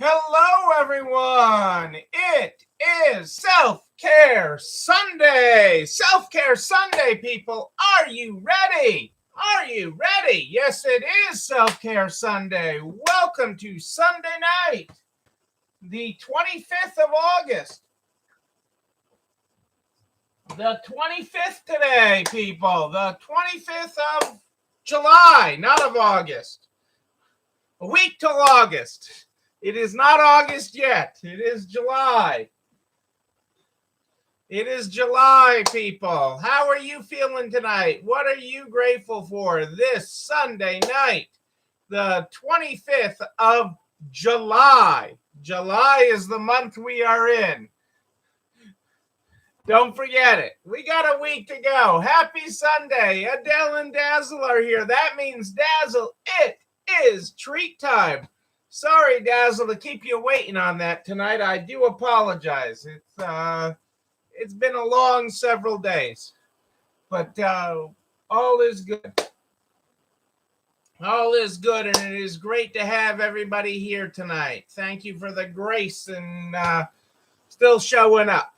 Hello, everyone. It is Self-Care Sunday. Self-Care Sunday, people. Are you ready? Are you ready? Yes, it is Self-Care Sunday. Welcome to Sunday night, the 25th of August. The 25th today, people. The 25th of July, not of August. A week till August. It is not August yet. It is July. It is July, people. How are you feeling tonight? What are you grateful for this Sunday night, the 25th of July? July is the month we are in. Don't forget it. We got a week to go. Happy Sunday. Adele and Dazzle are here. That means, Dazzle, it is treat time. Sorry, Dazzle, to keep you waiting on that tonight. I do apologize. It's been a long several days, but all is good. All is good, and it is great to have everybody here tonight. Thank you for the grace and still showing up.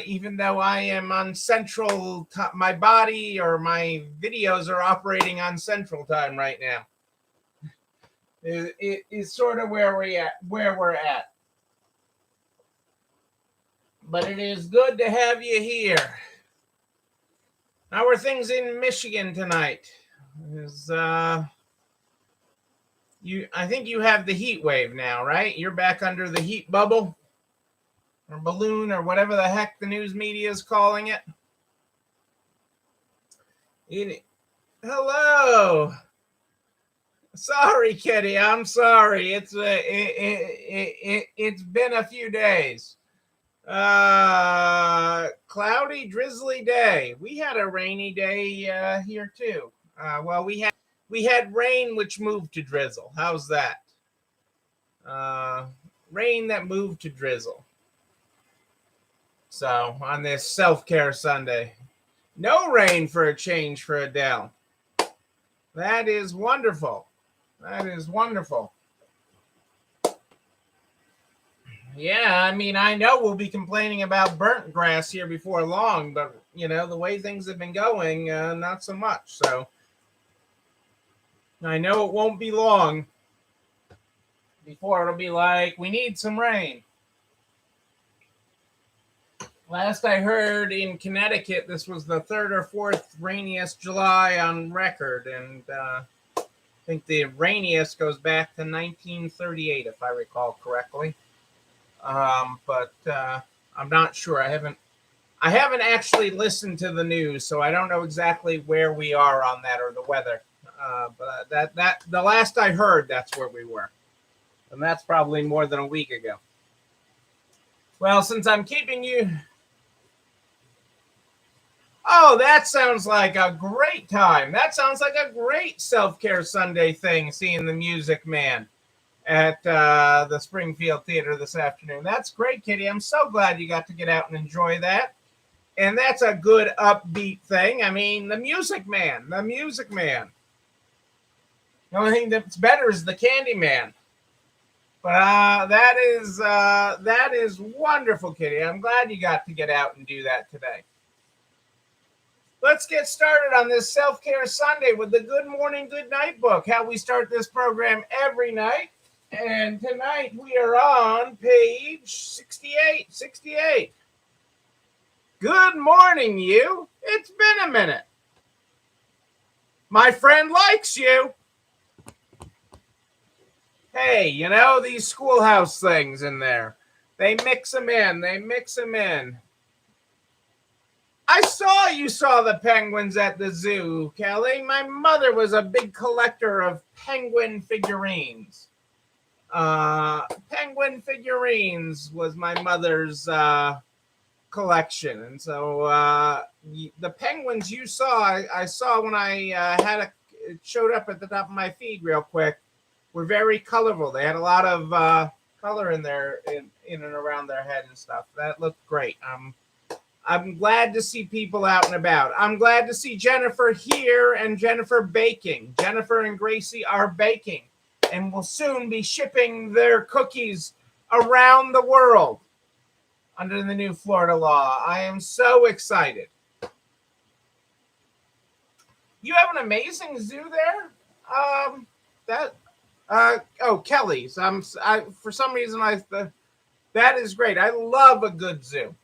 Even though I am on Central, my body or my videos are operating on Central Time right now. It is sort of where we're at. But it is good to have you here. How are things in Michigan tonight? I think you have the heat wave now, right? You're back under the heat bubble or balloon or whatever the heck the news media is calling it. Hello. Sorry, Kitty. I'm sorry. It's been a few days. Cloudy, drizzly day. We had a rainy day here too. Well, we had rain which moved to drizzle. How's that? Rain that moved to drizzle. So on this self-care Sunday, no rain for a change for Adele. That is wonderful. That is wonderful. Yeah, I mean, I know we'll be complaining about burnt grass here before long, but, you know, the way things have been going, not so much. So I know it won't be long before it'll be like, we need some rain. Last I heard in Connecticut, this was the third or fourth rainiest July on record, and I think the rainiest goes back to 1938, if I recall correctly. But I'm not sure. I haven't actually listened to the news, so I don't know exactly where we are on that or the weather. But that the last I heard, that's where we were, and that's probably more than a week ago. Well, since I'm keeping you. Oh, that sounds like a great time. That sounds like a great self-care Sunday thing, seeing the Music Man at the Springfield Theater this afternoon. That's great, Kitty. I'm so glad you got to get out and enjoy that. And that's a good upbeat thing. I mean, the Music Man. The only thing that's better is the Candy Man. But that is wonderful, Kitty. I'm glad you got to get out and do that today. Let's get started on this Self-Care Sunday with the Good Morning, Good Night book, how we start this program every night. And tonight we are on page 68. Good morning, you. It's been a minute. My friend likes you. Hey, you know, these schoolhouse things in there. They mix them in. I saw you saw the penguins at the zoo, Kelly. My mother was a big collector of penguin figurines. Penguin figurines was my mother's collection. And so the penguins you saw, I saw when I it showed up at the top of my feed real quick, were very colorful. They had a lot of color in and around their head and stuff. That looked great. I'm glad to see people out and about. I'm glad to see Jennifer here and Jennifer baking. Jennifer and Gracie are baking. and will soon be shipping their cookies around the world under the new Florida law. I am so excited. You have an amazing zoo there. Kelly's. For some reason that is great. I love a good zoo.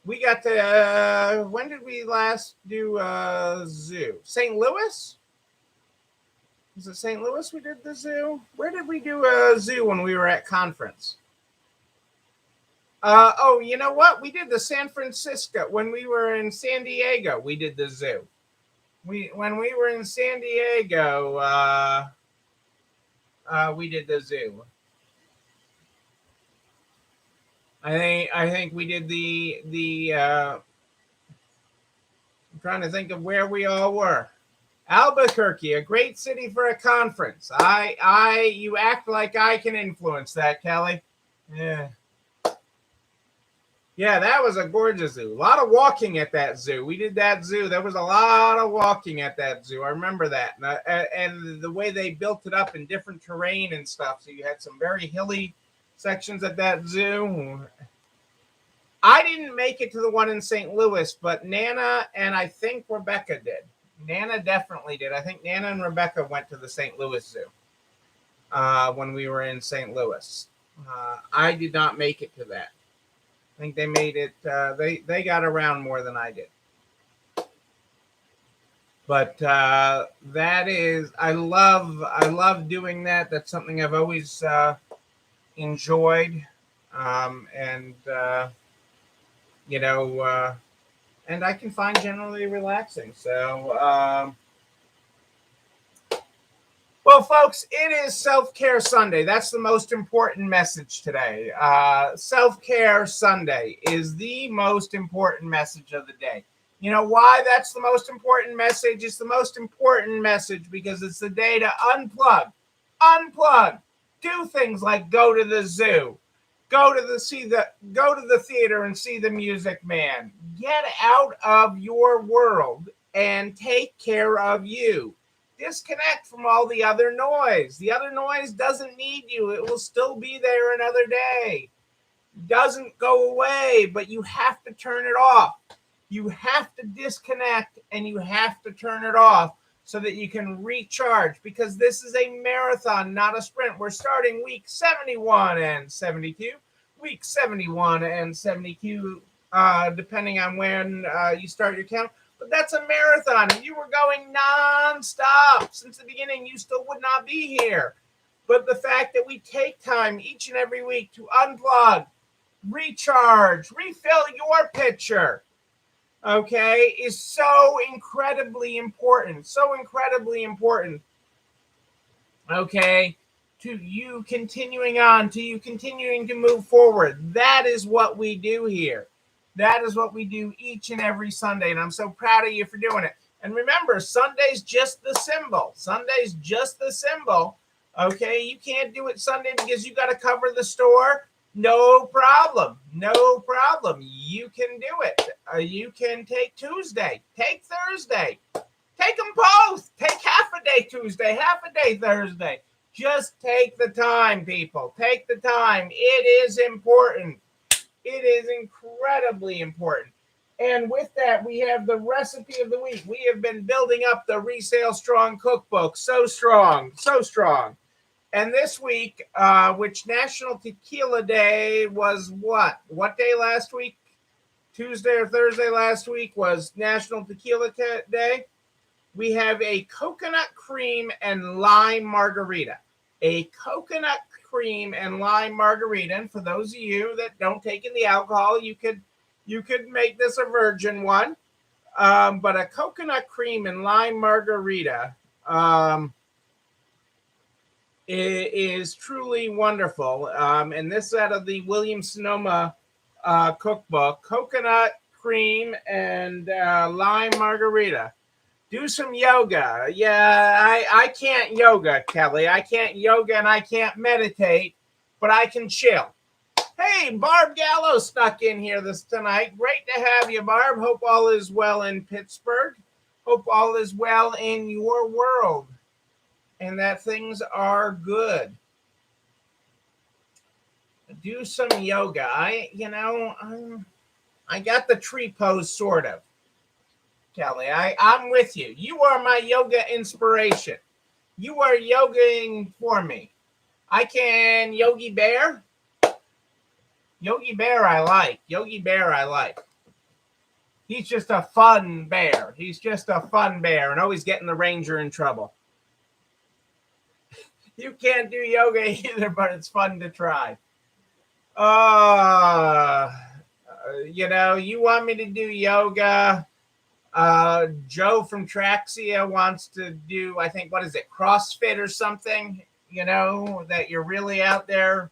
We got to, when did we last do a zoo? St. Louis? Was it St. Louis we did the zoo? Where did we do a zoo when we were at conference? You know what? We did the San Francisco. When we were in San Diego, we did the zoo. When we were in San Diego, we did the zoo. I think we did the I'm trying to think of where we all were. Albuquerque, a great city for a conference. You act like I can influence that, Kelly. Yeah. Yeah, that was a gorgeous zoo. A lot of walking at that zoo. We did that zoo. There was a lot of walking at that zoo. I remember that. And the way they built it up in different terrain and stuff. So you had some very hilly sections at that zoo. I didn't make it to the one in St. Louis, but Nana and I think Rebecca did. Nana definitely did. I think Nana and Rebecca went to the St. Louis Zoo when we were in St. Louis. I did not make it to that. I think they made it. They got around more than I did. But that is, I love doing that. That's something I've always enjoyed, and and I can find generally relaxing. So, well, folks, it is Self-Care Sunday. That's the most important message today. Self-Care Sunday is the most important message of the day. You know why that's the most important message? It's the most important message because it's the day to unplug, do things like go to the zoo, go to the theater and see the Music Man. Get out of your world and take care of you. Disconnect from all the other noise. The other noise doesn't need you. It will still be there another day. Doesn't go away, but you have to turn it off. You have to disconnect and you have to turn it off so that you can recharge, because this is a marathon, not a sprint. We're starting week 71 and 72. Week 71 and 72, depending on when you start your count. But that's a marathon. If you were going nonstop since the beginning, you still would not be here. But the fact that we take time each and every week to unplug, recharge, refill your pitcher, okay, is so incredibly important. So incredibly important. Okay, to you continuing on, to you continuing to move forward. That is what we do here. That is what we do each and every Sunday, and I'm so proud of you for doing it. And remember, Sunday's just the symbol. Sunday's just the symbol. Okay, you can't do it Sunday because you got to cover the store. No problem. No problem. You can do it. You can take Tuesday. Take Thursday. Take them both. Take half a day Tuesday, half a day Thursday. Just take the time, people. Take the time. It is important. It is incredibly important. And with that, we have the recipe of the week. We have been building up the Resale Strong cookbook. So strong, so strong. And this week, which National Tequila Day was what? What day last week? Tuesday or Thursday last week was National Tequila Day. We have a coconut cream and lime margarita. A coconut cream and lime margarita. And for those of you that don't take in the alcohol, you could make this a virgin one. But a coconut cream and lime margarita is truly wonderful. And this out of the Williams-Sonoma cookbook, coconut cream and lime margarita. Do some yoga. Yeah, I can't yoga, Kelly. I can't yoga and I can't meditate, but I can chill. Hey, Barb Gallo snuck in here tonight. Great to have you, Barb. Hope all is well in Pittsburgh. Hope all is well in your world. and that things are good. Do some yoga. I got the tree pose sort of. Kelly, I'm with you. You are my yoga inspiration. You are yogaing for me. I can Yogi Bear. Yogi Bear I like. Yogi Bear I like. He's just a fun bear. He's just a fun bear and always getting the ranger in trouble. You can't do yoga either, but it's fun to try. You want me to do yoga? Joe from Traxia wants to do, I think, what is it, CrossFit or something? That you're really out there.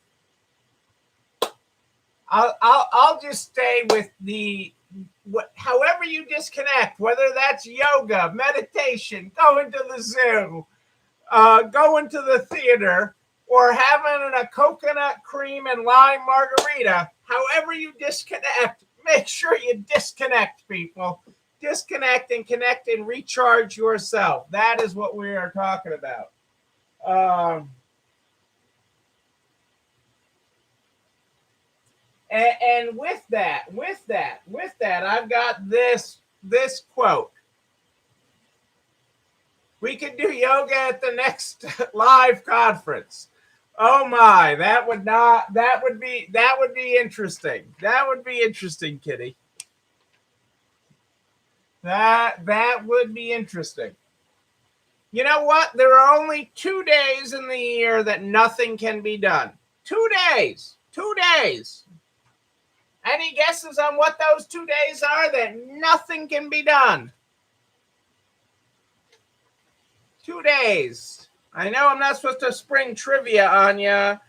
I'll just stay with however you disconnect, whether that's yoga, meditation, going to the zoo, going to the theater, or having a coconut cream and lime margarita. However you disconnect, make sure you disconnect, people. Disconnect and connect and recharge yourself. That is what we are talking about. And with that, I've got this quote. We could do yoga at the next live conference. Oh my, that would be interesting. That would be interesting, Kitty. That would be interesting. You know what? There are only 2 days in the year that nothing can be done. 2 days. 2 days. Any guesses on what those 2 days are that nothing can be done? 2 days. I know I'm not supposed to spring trivia on you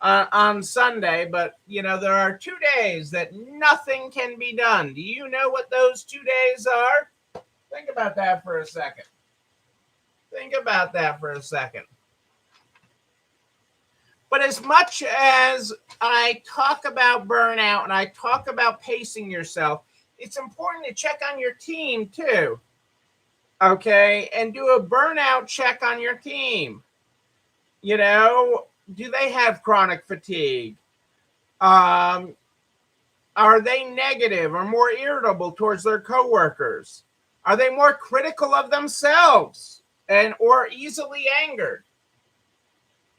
on Sunday, but there are 2 days that nothing can be done. Do you know what those 2 days are? Think about that for a second. But as much as I talk about burnout and I talk about pacing yourself, it's important to check on your team too. Okay, and do a burnout check on your team. Do they have chronic fatigue? Are they negative or more irritable towards their coworkers? Are they more critical of themselves or easily angered?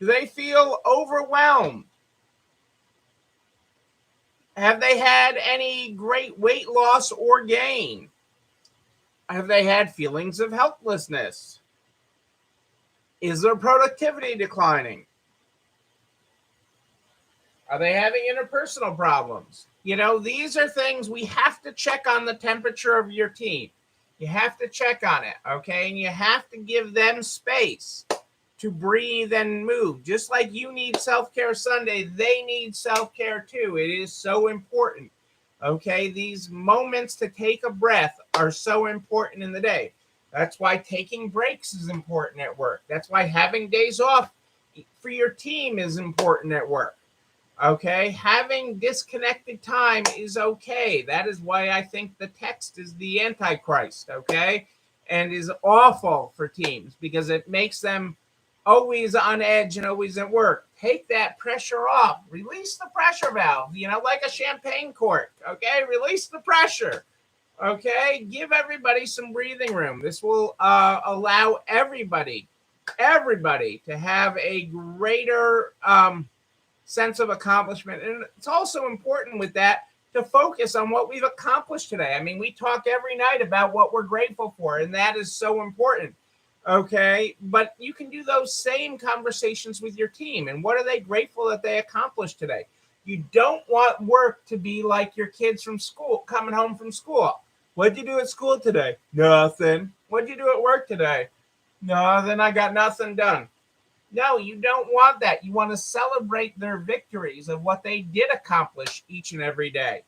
Do they feel overwhelmed? Have they had any great weight loss or gain? Have they had feelings of helplessness? Is their productivity declining? Are they having interpersonal problems? These are things we have to check on the temperature of your team. You have to check on it, okay? And you have to give them space to breathe and move. Just like you need Self-Care Sunday, they need self-care too. It is so important, okay? These moments to take a breath are so important in the day. That's why taking breaks is important at work. That's why having days off for your team is important at work. Okay, having disconnected time is okay. That is why I think the text is the Antichrist, okay, and is awful for teams because it makes them always on edge and always at work. Take that pressure off. Release the pressure valve, like a champagne cork, okay? Release the pressure, okay? Give everybody some breathing room. This will allow everybody to have a greater sense of accomplishment. And it's also important with that to focus on what we've accomplished today. I mean, we talk every night about what we're grateful for, and that is so important. Okay, but you can do those same conversations with your team. And what are they grateful that they accomplished today? You don't want work to be like your kids from school, coming home from school. What'd you do at school today? Nothing. What'd you do at work today? Nothing. I got nothing done. No, you don't want that. You want to celebrate their victories of what they did accomplish each and every day.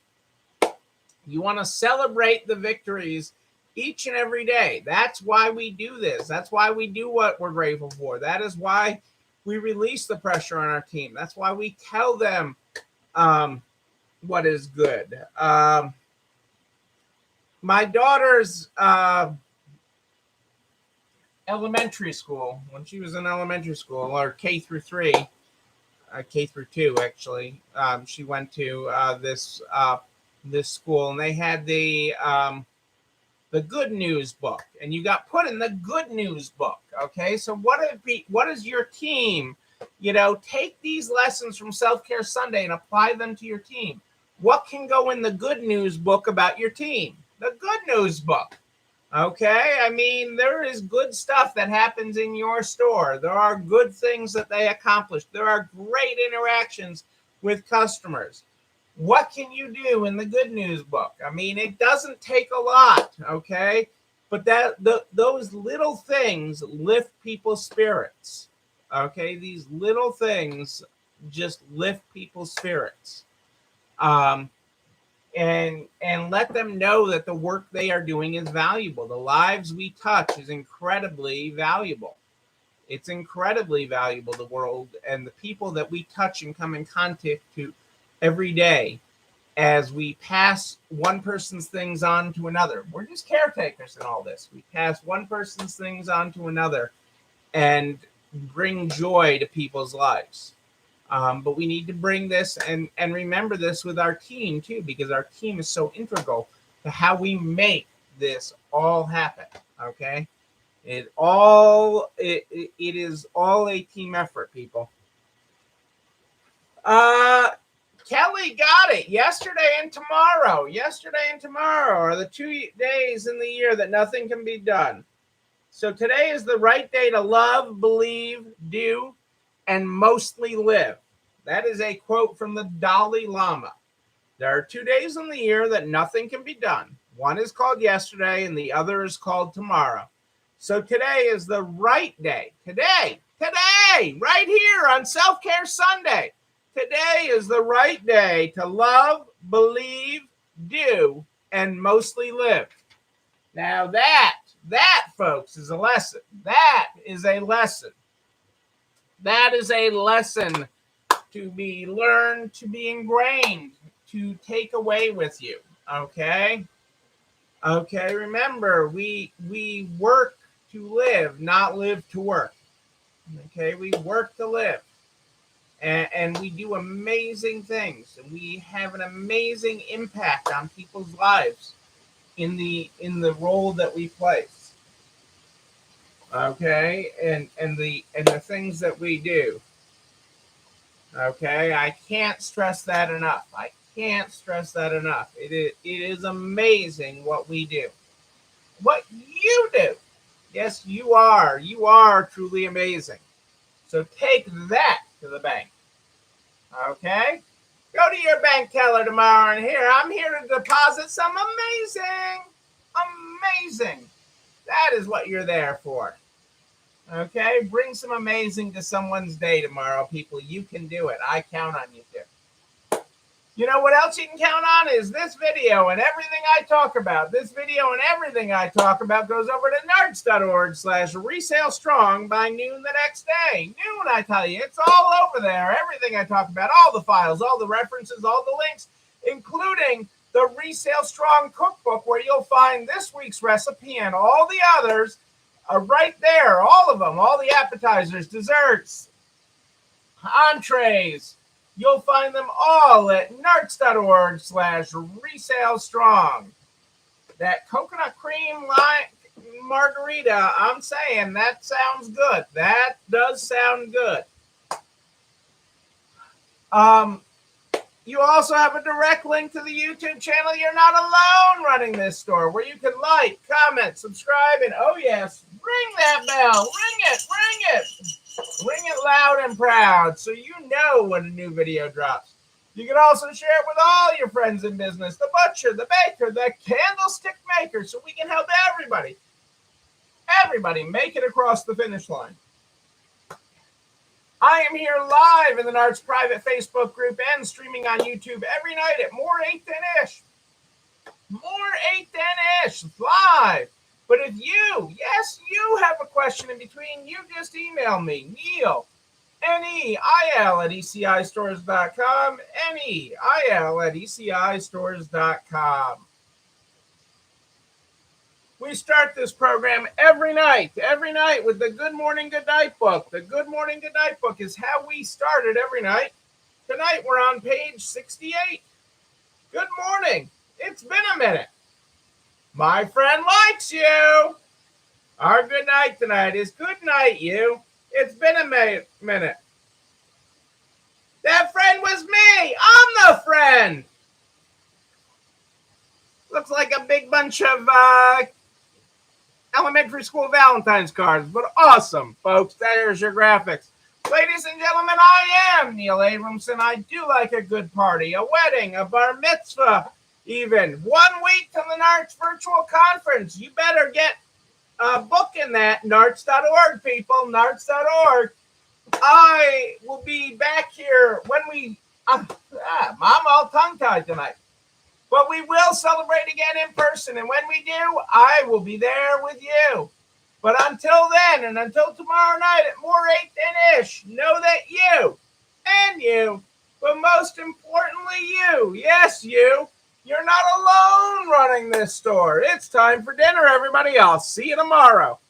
You want to celebrate the victories each and every day. That's why we do this. That's why we do what we're grateful for. That is why we release the pressure on our team. That's why we tell them what is good. My daughter's elementary school, when she was in elementary school, or K through 3, K through 2 actually. She went to this school, and they had the good news book, and you got put in the good news book. Okay, so what is your team? Take these lessons from Self Care Sunday and apply them to your team. What can go in the good news book about your team? The good news book. Okay, I mean, there is good stuff that happens in your store. There are good things that they accomplish. There are great interactions with customers. What can you do in the good news book? I mean, it doesn't take a lot, okay? But those little things lift people's spirits. Okay, these little things just lift people's spirits. Um, and let them know that the work they are doing is valuable. The lives we touch is incredibly valuable. It's incredibly valuable, the world and the people that we touch and come in contact to every day as we pass one person's things on to another. We're just caretakers in all this. We pass one person's things on to another and bring joy to people's lives. But we need to bring this and remember this with our team too, because our team is so integral to how we make this all happen. Okay, it is all a team effort, people. Kelly got it. Yesterday and tomorrow. Yesterday and tomorrow are the 2 days in the year that nothing can be done. So today is the right day to love, believe, do, and mostly live. That is a quote from the Dalai Lama. There are 2 days in the year that nothing can be done. One is called yesterday and the other is called tomorrow. So today is the right day. Today, right here on Self Care Sunday. Today is the right day to love, believe, do, and mostly live. Now that, folks, is a lesson. That is a lesson. That is a lesson to be learned, to be ingrained, to take away with you. Okay? Okay, remember, we work to live, not live to work. Okay, we work to live. And we do amazing things. And we have an amazing impact on people's lives in the role that we play. Okay, and the things that we do. Okay, I can't stress that enough. I can't stress that enough. It is amazing what we do. What you do. Yes, you are. You are truly amazing. So take that to the bank. Okay? Go to your bank teller tomorrow and I'm here to deposit some amazing. That is what you're there for. Okay? Bring some amazing to someone's day tomorrow, people. You can do it. I count on you to. You know what else you can count on is this video and everything I talk about. This video and everything I talk about goes over to nards.org/resale strong by noon the next day. Noon, I tell you. It's all over there. Everything I talk about, all the files, all the references, all the links, including the Resale Strong cookbook, where you'll find this week's recipe and all the others right there. All of them, all the appetizers, desserts, entrees. You'll find them all at nards.org/resale strong. That coconut cream margarita, I'm saying that sounds good. That does sound good. You also have a direct link to the YouTube channel. You're not alone running this store, where you can like, comment, subscribe, and oh yes, ring that bell. Ring it. Ring it loud and proud so you know when a new video drops. You can also share it with all your friends in business, the butcher, the baker, the candlestick maker, so we can help everybody make it across the finish line. I am here live in the Nards private Facebook group and streaming on YouTube every night at more 8-10-ish. More 8-10-ish live. But if you have a question in between, you just email me, Neil, Neil at ECIstores.com, Neil at ECIstores.com. We start this program every night with the Good Morning, Good Night book. The Good Morning, Good Night book is how we started every night. Tonight we're on page 68. Good morning. It's been a minute. My friend likes you. Our good night tonight is good night, you. It's been a minute. That friend was me. I'm the friend. Looks like a big bunch of elementary school Valentine's cards, but awesome, folks. There's your graphics. Ladies and gentlemen, I am Neil Abramson. I do like a good party, a wedding, a bar mitzvah, even 1 week to the NARTS virtual conference. You better get a book in that, narts.org, people, narts.org. I will be back here when we, I'm all tongue-tied tonight. But we will celebrate again in person. And when we do, I will be there with you. But until then, and until tomorrow night at more 8 than ish, know that you and you, but most importantly you, yes, you're not alone running this store. It's time for dinner, everybody. I'll see you tomorrow.